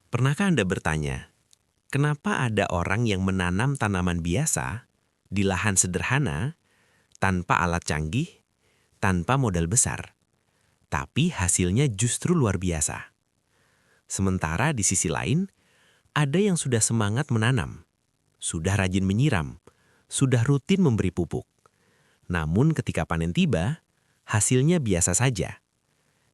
Pernahkah Anda bertanya, kenapa ada orang yang menanam tanaman biasa di lahan sederhana, tanpa alat canggih, tanpa modal besar, tapi hasilnya justru luar biasa? Sementara di sisi lain, ada yang sudah semangat menanam, sudah rajin menyiram, sudah rutin memberi pupuk. Namun ketika panen tiba, hasilnya biasa saja.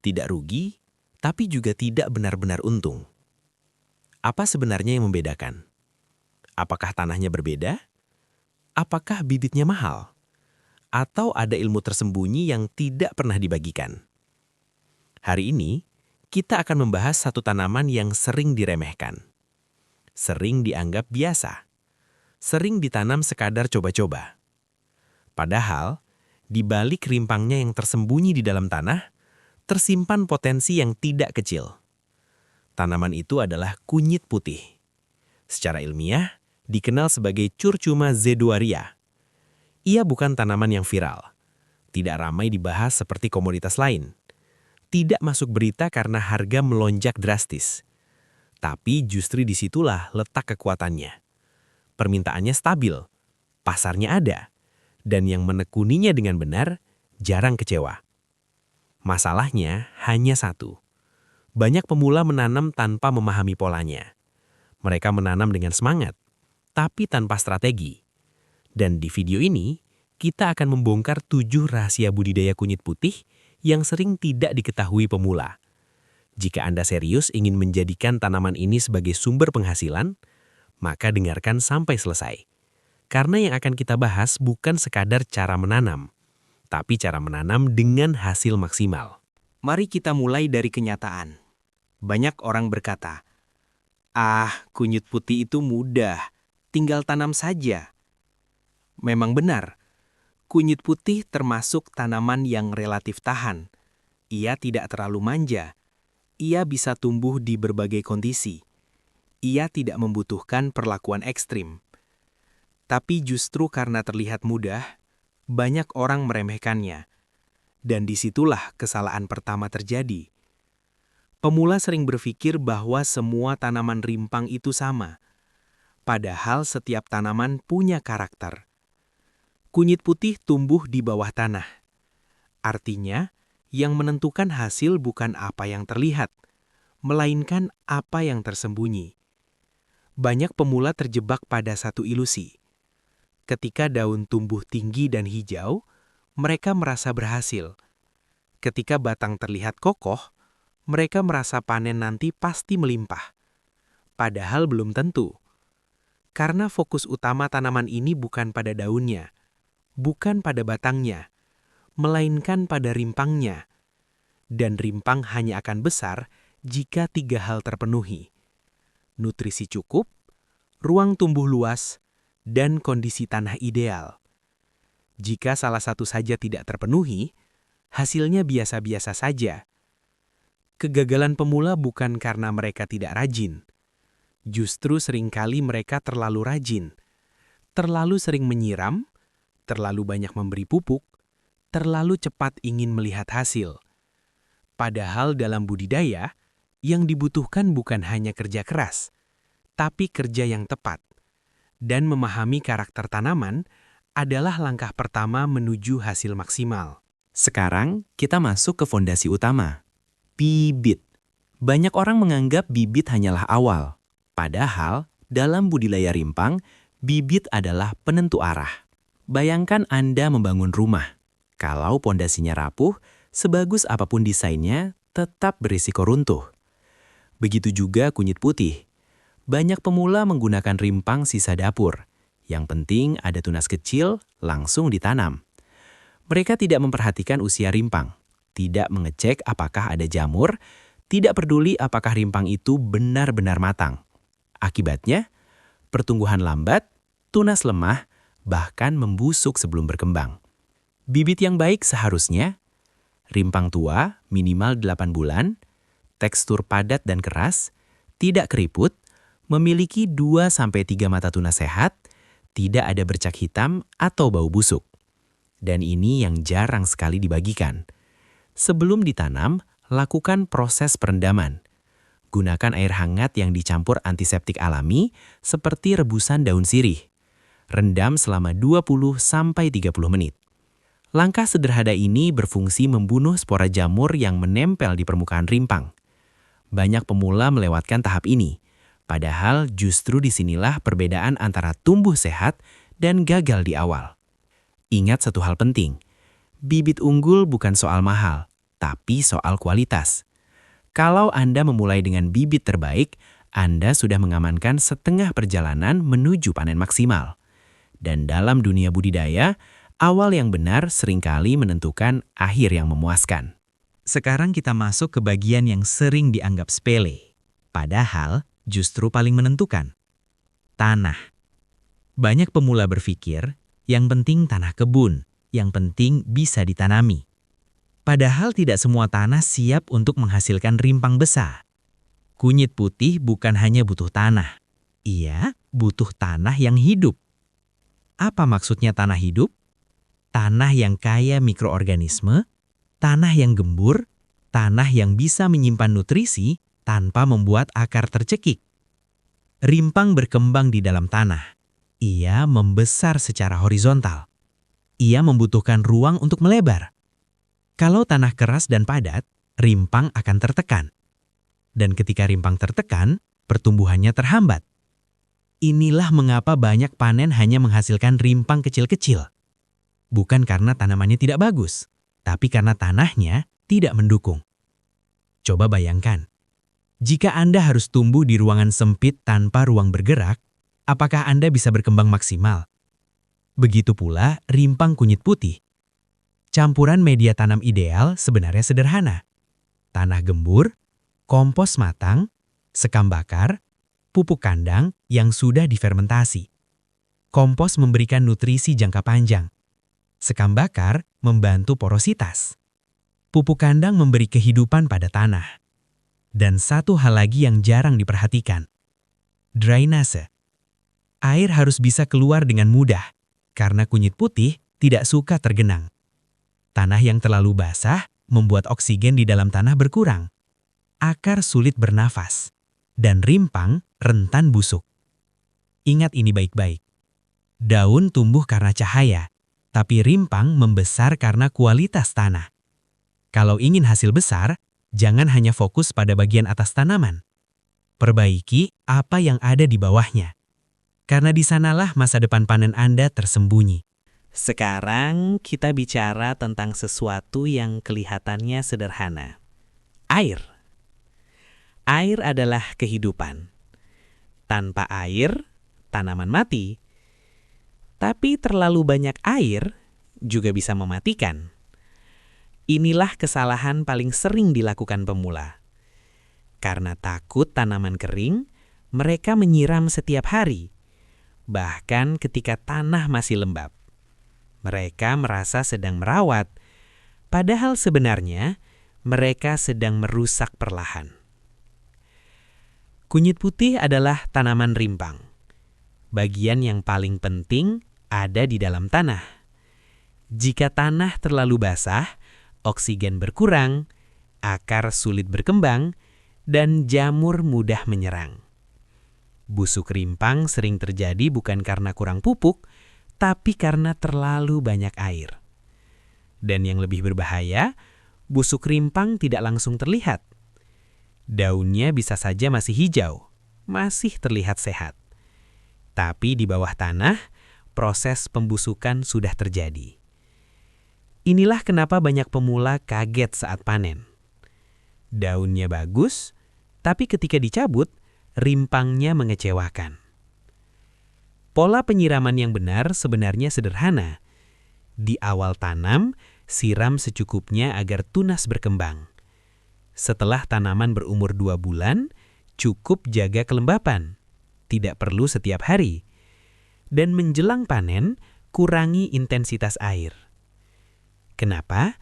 Tidak rugi, tapi juga tidak benar-benar untung. Apa sebenarnya yang membedakan? Apakah tanahnya berbeda? Apakah bibitnya mahal? Atau ada ilmu tersembunyi yang tidak pernah dibagikan? Hari ini, kita akan membahas satu tanaman yang sering diremehkan. Sering dianggap biasa. Sering ditanam sekadar coba-coba. Padahal, di balik rimpangnya yang tersembunyi di dalam tanah, tersimpan potensi yang tidak kecil. Tanaman itu adalah kunyit putih. Secara ilmiah, dikenal sebagai Curcuma zedoaria. Ia bukan tanaman yang viral. Tidak ramai dibahas seperti komoditas lain. Tidak masuk berita karena harga melonjak drastis. Tapi justru disitulah letak kekuatannya. Permintaannya stabil, pasarnya ada, dan yang menekuninya dengan benar jarang kecewa. Masalahnya hanya satu. Banyak pemula menanam tanpa memahami polanya. Mereka menanam dengan semangat, tapi tanpa strategi. Dan di video ini, kita akan membongkar 7 rahasia budidaya kunyit putih yang sering tidak diketahui pemula. Jika Anda serius ingin menjadikan tanaman ini sebagai sumber penghasilan, maka dengarkan sampai selesai. Karena yang akan kita bahas bukan sekadar cara menanam, tapi cara menanam dengan hasil maksimal. Mari kita mulai dari kenyataan. Banyak orang berkata, kunyit putih itu mudah, tinggal tanam saja. Memang benar, kunyit putih termasuk tanaman yang relatif tahan. Ia tidak terlalu manja. Ia bisa tumbuh di berbagai kondisi. Ia tidak membutuhkan perlakuan ekstrim. Tapi justru karena terlihat mudah, banyak orang meremehkannya. Dan disitulah kesalahan pertama terjadi. Pemula sering berpikir bahwa semua tanaman rimpang itu sama. Padahal setiap tanaman punya karakter. Kunyit putih tumbuh di bawah tanah. Artinya, yang menentukan hasil bukan apa yang terlihat, melainkan apa yang tersembunyi. Banyak pemula terjebak pada satu ilusi. Ketika daun tumbuh tinggi dan hijau, mereka merasa berhasil. Ketika batang terlihat kokoh, mereka merasa panen nanti pasti melimpah. Padahal belum tentu. Karena fokus utama tanaman ini bukan pada daunnya, bukan pada batangnya, melainkan pada rimpangnya. Dan rimpang hanya akan besar jika 3 hal terpenuhi. Nutrisi cukup, ruang tumbuh luas, dan kondisi tanah ideal. Jika salah satu saja tidak terpenuhi, hasilnya biasa-biasa saja. Kegagalan pemula bukan karena mereka tidak rajin. Justru seringkali mereka terlalu rajin, terlalu sering menyiram, terlalu banyak memberi pupuk, terlalu cepat ingin melihat hasil. Padahal dalam budidaya, yang dibutuhkan bukan hanya kerja keras, tapi kerja yang tepat. Dan memahami karakter tanaman adalah langkah pertama menuju hasil maksimal. Sekarang kita masuk ke fondasi utama, bibit. Banyak orang menganggap bibit hanyalah awal. Padahal, dalam budidaya rimpang, bibit adalah penentu arah. Bayangkan Anda membangun rumah. Kalau pondasinya rapuh, sebagus apapun desainnya, tetap berisiko runtuh. Begitu juga kunyit putih. Banyak pemula menggunakan rimpang sisa dapur. Yang penting ada tunas kecil, langsung ditanam. Mereka tidak memperhatikan usia rimpang, tidak mengecek apakah ada jamur, tidak peduli apakah rimpang itu benar-benar matang. Akibatnya, pertumbuhan lambat, tunas lemah, bahkan membusuk sebelum berkembang. Bibit yang baik seharusnya rimpang tua minimal 8 bulan, tekstur padat dan keras, tidak keriput, memiliki 2-3 mata tunas sehat, tidak ada bercak hitam atau bau busuk. Dan ini yang jarang sekali dibagikan. Sebelum ditanam, lakukan proses perendaman. Gunakan air hangat yang dicampur antiseptik alami seperti rebusan daun sirih. Rendam selama 20-30 menit. Langkah sederhana ini berfungsi membunuh spora jamur yang menempel di permukaan rimpang. Banyak pemula melewatkan tahap ini, padahal justru disinilah perbedaan antara tumbuh sehat dan gagal di awal. Ingat satu hal penting, bibit unggul bukan soal mahal, tapi soal kualitas. Kalau Anda memulai dengan bibit terbaik, Anda sudah mengamankan setengah perjalanan menuju panen maksimal. Dan dalam dunia budidaya, awal yang benar seringkali menentukan akhir yang memuaskan. Sekarang kita masuk ke bagian yang sering dianggap sepele, padahal justru paling menentukan. Tanah. Banyak pemula berpikir, yang penting tanah kebun, yang penting bisa ditanami. Padahal tidak semua tanah siap untuk menghasilkan rimpang besar. Kunyit putih bukan hanya butuh tanah, ia butuh tanah yang hidup. Apa maksudnya tanah hidup? Tanah yang kaya mikroorganisme, tanah yang gembur, tanah yang bisa menyimpan nutrisi tanpa membuat akar tercekik. Rimpang berkembang di dalam tanah. Ia membesar secara horizontal. Ia membutuhkan ruang untuk melebar. Kalau tanah keras dan padat, rimpang akan tertekan. Dan ketika rimpang tertekan, pertumbuhannya terhambat. Inilah mengapa banyak panen hanya menghasilkan rimpang kecil-kecil. Bukan karena tanamannya tidak bagus, tapi karena tanahnya tidak mendukung. Coba bayangkan, jika Anda harus tumbuh di ruangan sempit tanpa ruang bergerak, apakah Anda bisa berkembang maksimal? Begitu pula rimpang kunyit putih. Campuran media tanam ideal sebenarnya sederhana. Tanah gembur, kompos matang, sekam bakar, pupuk kandang yang sudah difermentasi. Kompos memberikan nutrisi jangka panjang. Sekam bakar membantu porositas. Pupuk kandang memberi kehidupan pada tanah. Dan satu hal lagi yang jarang diperhatikan. Drainase. Air harus bisa keluar dengan mudah, karena kunyit putih tidak suka tergenang. Tanah yang terlalu basah membuat oksigen di dalam tanah berkurang. Akar sulit bernafas, dan rimpang rentan busuk. Ingat ini baik-baik. Daun tumbuh karena cahaya, tapi rimpang membesar karena kualitas tanah. Kalau ingin hasil besar, jangan hanya fokus pada bagian atas tanaman. Perbaiki apa yang ada di bawahnya. Karena di sanalah masa depan panen Anda tersembunyi. Sekarang kita bicara tentang sesuatu yang kelihatannya sederhana. Air. Air adalah kehidupan. Tanpa air, tanaman mati. Tapi terlalu banyak air juga bisa mematikan. Inilah kesalahan paling sering dilakukan pemula. Karena takut tanaman kering, mereka menyiram setiap hari. Bahkan ketika tanah masih lembab. Mereka merasa sedang merawat, padahal sebenarnya mereka sedang merusak perlahan. Kunyit putih adalah tanaman rimpang. Bagian yang paling penting ada di dalam tanah. Jika tanah terlalu basah, oksigen berkurang, akar sulit berkembang, dan jamur mudah menyerang. Busuk rimpang sering terjadi bukan karena kurang pupuk, tapi karena terlalu banyak air. Dan yang lebih berbahaya, busuk rimpang tidak langsung terlihat. Daunnya bisa saja masih hijau, masih terlihat sehat. Tapi di bawah tanah, proses pembusukan sudah terjadi. Inilah kenapa banyak pemula kaget saat panen. Daunnya bagus, tapi ketika dicabut, rimpangnya mengecewakan. Pola penyiraman yang benar sebenarnya sederhana. Di awal tanam, siram secukupnya agar tunas berkembang. Setelah tanaman berumur 2 bulan, cukup jaga kelembapan. Tidak perlu setiap hari. Dan menjelang panen, kurangi intensitas air. Kenapa?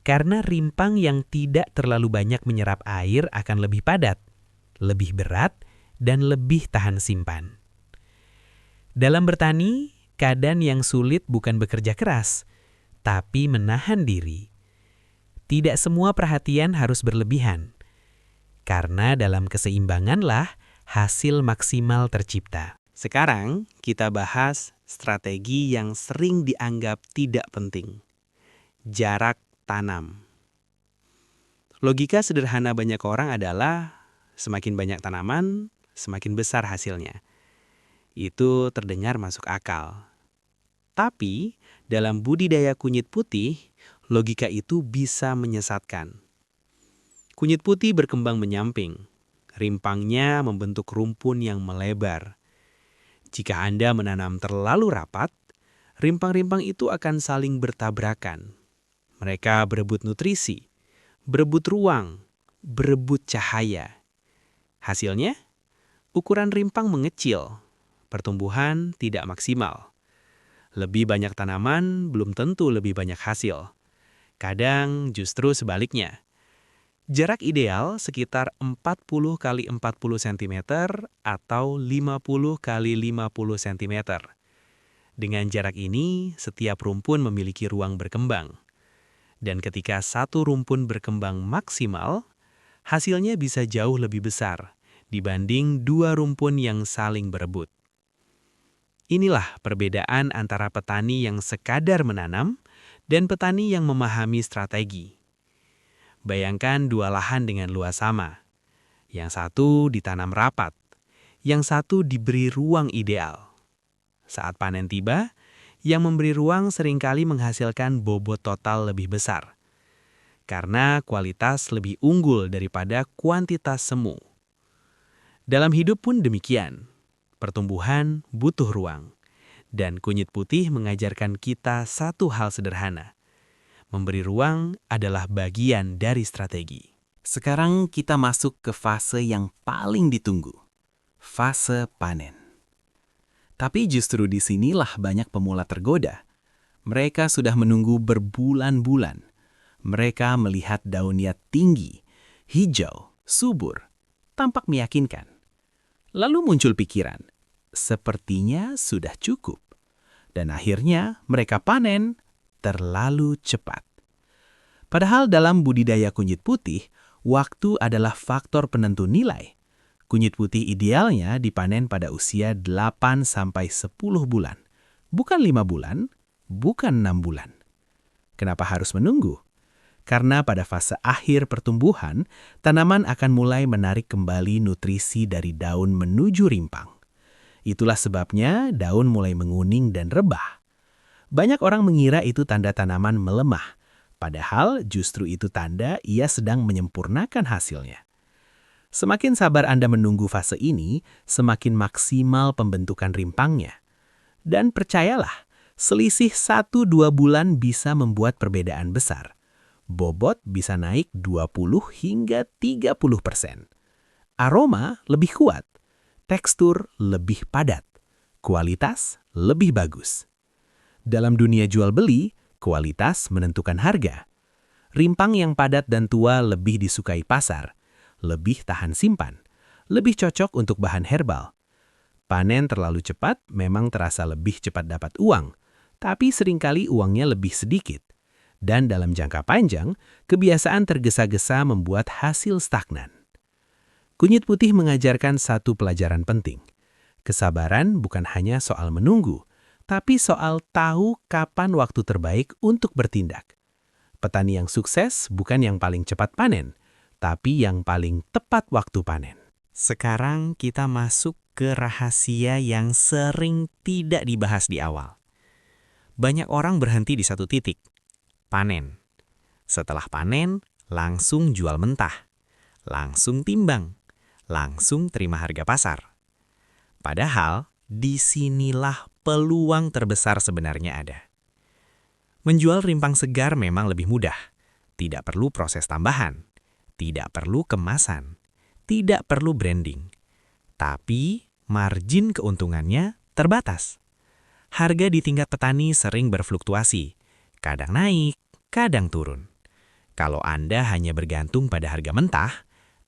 Karena rimpang yang tidak terlalu banyak menyerap air akan lebih padat, lebih berat, dan lebih tahan simpan. Dalam bertani, kadang yang sulit bukan bekerja keras, tapi menahan diri. Tidak semua perhatian harus berlebihan. Karena dalam keseimbanganlah hasil maksimal tercipta. Sekarang kita bahas strategi yang sering dianggap tidak penting. Jarak tanam. Logika sederhana banyak orang adalah semakin banyak tanaman, semakin besar hasilnya. Itu terdengar masuk akal. Tapi dalam budidaya kunyit putih, logika itu bisa menyesatkan. Kunyit putih berkembang menyamping. Rimpangnya membentuk rumpun yang melebar. Jika Anda menanam terlalu rapat, rimpang-rimpang itu akan saling bertabrakan. Mereka berebut nutrisi, berebut ruang, berebut cahaya. Hasilnya, ukuran rimpang mengecil, pertumbuhan tidak maksimal. Lebih banyak tanaman belum tentu lebih banyak hasil. Kadang justru sebaliknya. Jarak ideal sekitar 40 kali 40 cm atau 50 kali 50 cm. Dengan jarak ini, setiap rumpun memiliki ruang berkembang. Dan ketika satu rumpun berkembang maksimal, hasilnya bisa jauh lebih besar dibanding dua rumpun yang saling berebut. Inilah perbedaan antara petani yang sekadar menanam dan petani yang memahami strategi. Bayangkan dua lahan dengan luas sama. Yang satu ditanam rapat, yang satu diberi ruang ideal. Saat panen tiba, yang memberi ruang seringkali menghasilkan bobot total lebih besar. Karena kualitas lebih unggul daripada kuantitas semu. Dalam hidup pun demikian. Pertumbuhan butuh ruang. Dan kunyit putih mengajarkan kita satu hal sederhana. Memberi ruang adalah bagian dari strategi. Sekarang kita masuk ke fase yang paling ditunggu. Fase panen. Tapi justru disinilah banyak pemula tergoda. Mereka sudah menunggu berbulan-bulan. Mereka melihat daunnya tinggi, hijau, subur, tampak meyakinkan. Lalu muncul pikiran, sepertinya sudah cukup. Dan akhirnya mereka panen terlalu cepat. Padahal dalam budidaya kunyit putih, waktu adalah faktor penentu nilai. Kunyit putih idealnya dipanen pada usia 8-10 bulan. Bukan 5 bulan, bukan 6 bulan. Kenapa harus menunggu? Karena pada fase akhir pertumbuhan, tanaman akan mulai menarik kembali nutrisi dari daun menuju rimpang. Itulah sebabnya daun mulai menguning dan rebah. Banyak orang mengira itu tanda tanaman melemah, padahal justru itu tanda ia sedang menyempurnakan hasilnya. Semakin sabar Anda menunggu fase ini, semakin maksimal pembentukan rimpangnya. Dan percayalah, selisih 1-2 bulan bisa membuat perbedaan besar. Bobot bisa naik 20 hingga 30%. Aroma lebih kuat, tekstur lebih padat, kualitas lebih bagus. Dalam dunia jual-beli, kualitas menentukan harga. Rimpang yang padat dan tua lebih disukai pasar, lebih tahan simpan, lebih cocok untuk bahan herbal. Panen terlalu cepat memang terasa lebih cepat dapat uang, tapi seringkali uangnya lebih sedikit. Dan dalam jangka panjang, kebiasaan tergesa-gesa membuat hasil stagnan. Kunyit putih mengajarkan satu pelajaran penting. Kesabaran bukan hanya soal menunggu, tapi soal tahu kapan waktu terbaik untuk bertindak. Petani yang sukses bukan yang paling cepat panen, tapi yang paling tepat waktu panen. Sekarang kita masuk ke rahasia yang sering tidak dibahas di awal. Banyak orang berhenti di satu titik, panen. Setelah panen, langsung jual mentah, langsung timbang, langsung terima harga pasar. Padahal, disinilah peluang terbesar sebenarnya ada. Menjual rimpang segar memang lebih mudah. Tidak perlu proses tambahan, tidak perlu kemasan, tidak perlu branding. Tapi margin keuntungannya terbatas. Harga di tingkat petani sering berfluktuasi, kadang naik, kadang turun. Kalau Anda hanya bergantung pada harga mentah,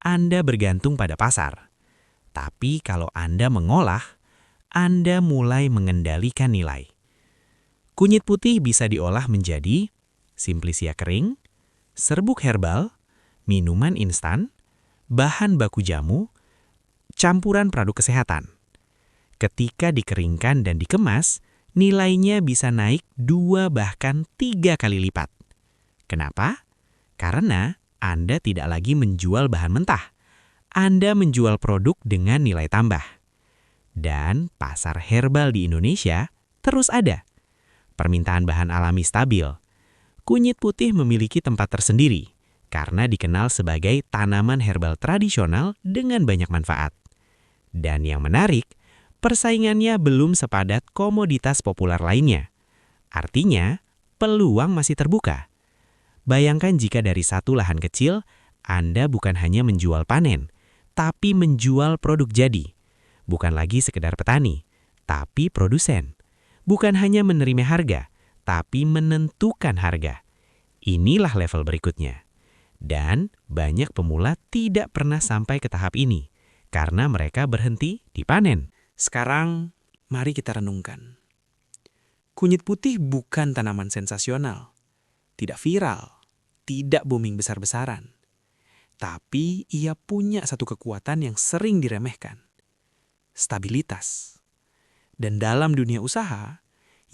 Anda bergantung pada pasar. Tapi kalau Anda mengolah, Anda mulai mengendalikan nilai. Kunyit putih bisa diolah menjadi simplisia kering, serbuk herbal, minuman instan, bahan baku jamu, campuran produk kesehatan. Ketika dikeringkan dan dikemas, nilainya bisa naik 2 bahkan 3 kali lipat. Kenapa? Karena Anda tidak lagi menjual bahan mentah. Anda menjual produk dengan nilai tambah. Dan pasar herbal di Indonesia terus ada. Permintaan bahan alami stabil. Kunyit putih memiliki tempat tersendiri karena dikenal sebagai tanaman herbal tradisional dengan banyak manfaat. Dan yang menarik, persaingannya belum sepadat komoditas populer lainnya. Artinya, peluang masih terbuka. Bayangkan jika dari satu lahan kecil, Anda bukan hanya menjual panen, tapi menjual produk jadi. Bukan lagi sekedar petani, tapi produsen. Bukan hanya menerima harga, tapi menentukan harga. Inilah level berikutnya. Dan banyak pemula tidak pernah sampai ke tahap ini, karena mereka berhenti di panen. Sekarang, mari kita renungkan. Kunyit putih bukan tanaman sensasional, tidak viral, tidak booming besar-besaran. Tapi ia punya satu kekuatan yang sering diremehkan. Stabilitas. Dan dalam dunia usaha,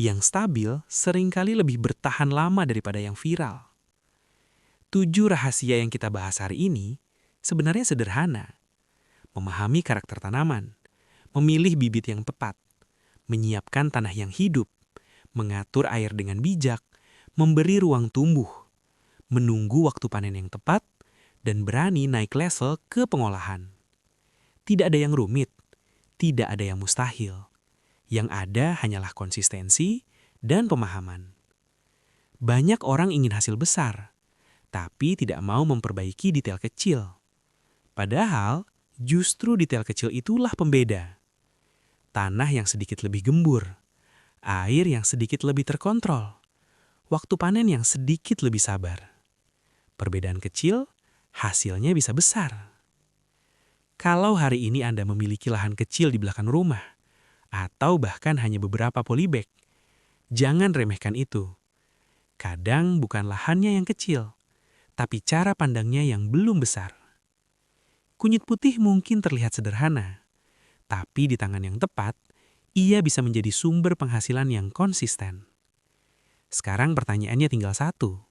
yang stabil seringkali lebih bertahan lama daripada yang viral. 7 rahasia yang kita bahas hari ini sebenarnya sederhana. Memahami karakter tanaman, memilih bibit yang tepat, menyiapkan tanah yang hidup, mengatur air dengan bijak, memberi ruang tumbuh, menunggu waktu panen yang tepat, dan berani naik level ke pengolahan. Tidak ada yang rumit, tidak ada yang mustahil. Yang ada hanyalah konsistensi dan pemahaman. Banyak orang ingin hasil besar, tapi tidak mau memperbaiki detail kecil. Padahal, justru detail kecil itulah pembeda. Tanah yang sedikit lebih gembur, air yang sedikit lebih terkontrol, waktu panen yang sedikit lebih sabar. Perbedaan kecil, hasilnya bisa besar. Kalau hari ini Anda memiliki lahan kecil di belakang rumah, atau bahkan hanya beberapa polybag, jangan remehkan itu. Kadang bukan lahannya yang kecil, tapi cara pandangnya yang belum besar. Kunyit putih mungkin terlihat sederhana, tapi di tangan yang tepat, ia bisa menjadi sumber penghasilan yang konsisten. Sekarang pertanyaannya tinggal satu.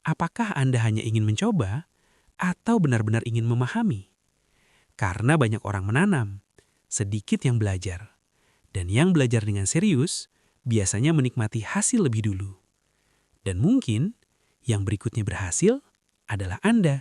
Apakah Anda hanya ingin mencoba, atau benar-benar ingin memahami? Karena banyak orang menanam, sedikit yang belajar. Dan yang belajar dengan serius, biasanya menikmati hasil lebih dulu. Dan mungkin, yang berikutnya berhasil adalah Anda.